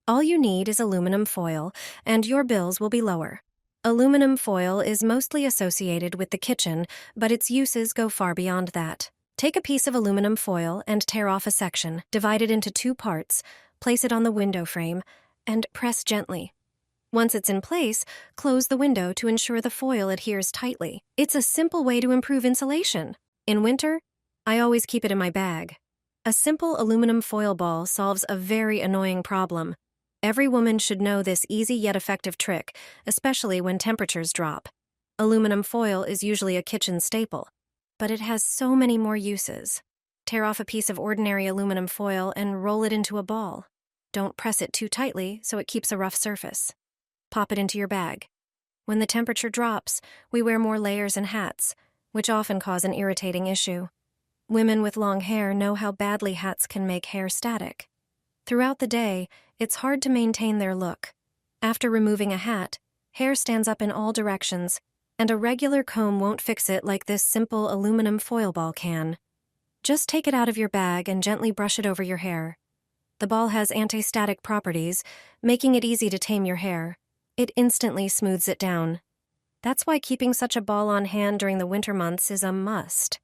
All you need is aluminum foil, and your bills will be lower. Aluminum foil is mostly associated with the kitchen, but its uses go far beyond that. Take a piece of aluminum foil and tear off a section, divide it into 2 parts, place it on the window frame, and press gently. Once it's in place, close the window to ensure the foil adheres tightly. It's a simple way to improve insulation. In winter, I always keep it in my bag. A simple aluminum foil ball solves a very annoying problem. Every woman should know this easy yet effective trick, especially when temperatures drop. Aluminum foil is usually a kitchen staple, but it has so many more uses. Tear off a piece of ordinary aluminum foil and roll it into a ball. Don't press it too tightly so it keeps a rough surface. Pop it into your bag. When the temperature drops, we wear more layers and hats, which often cause an irritating issue. Women with long hair know how badly hats can make hair static. Throughout the day, it's hard to maintain their look. After removing a hat, hair stands up in all directions, and a regular comb won't fix it like this simple aluminum foil ball can. Just take it out of your bag and gently brush it over your hair. The ball has anti-static properties, making it easy to tame your hair. It instantly smooths it down. That's why keeping such a ball on hand during the winter months is a must.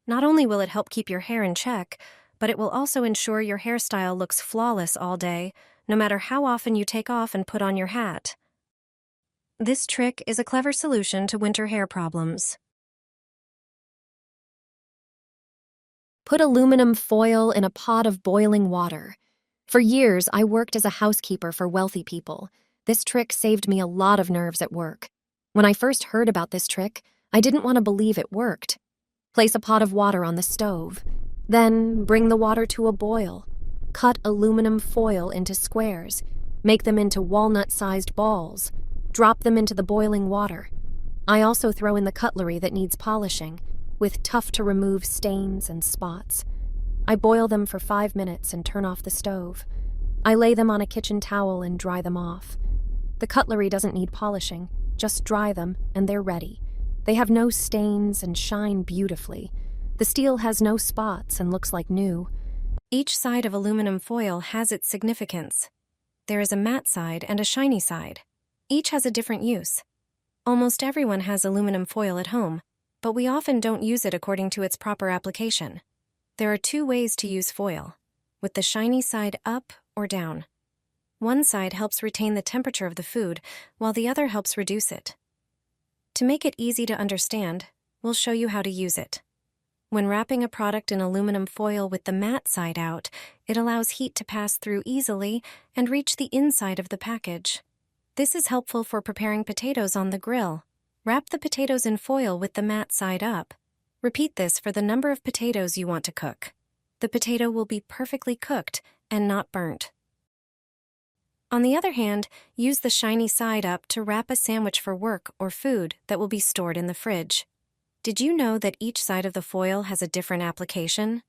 Not only will it help keep your hair in check, but it will also ensure your hairstyle looks flawless all day, no matter how often you take off and put on your hat. This trick is a clever solution to winter hair problems. Put aluminum foil in a pot of boiling water. For years, I worked as a housekeeper for wealthy people. This trick saved me a lot of nerves at work. When I first heard about this trick, I didn't want to believe it worked. Place a pot of water on the stove. Then bring the water to a boil. Cut aluminum foil into squares. Make them into walnut-sized balls. Drop them into the boiling water. I also throw in the cutlery that needs polishing, with tough-to-remove stains and spots. I boil them for 5 minutes and turn off the stove. I lay them on a kitchen towel and dry them off. The cutlery doesn't need polishing. Just dry them, and they're ready. They have no stains and shine beautifully. The steel has no spots and looks like new. Each side of aluminum foil has its significance. There is a matte side and a shiny side. Each has a different use. Almost everyone has aluminum foil at home, but we often don't use it according to its proper application. There are 2 ways to use foil, with the shiny side up or down. One side helps retain the temperature of the food, while the other helps reduce it. To make it easy to understand, we'll show you how to use it. When wrapping a product in aluminum foil with the matte side out, it allows heat to pass through easily and reach the inside of the package. This is helpful for preparing potatoes on the grill. Wrap the potatoes in foil with the matte side up. Repeat this for the number of potatoes you want to cook. The potato will be perfectly cooked and not burnt. On the other hand, use the shiny side up to wrap a sandwich for work or food that will be stored in the fridge. Did you know that each side of the foil has a different application?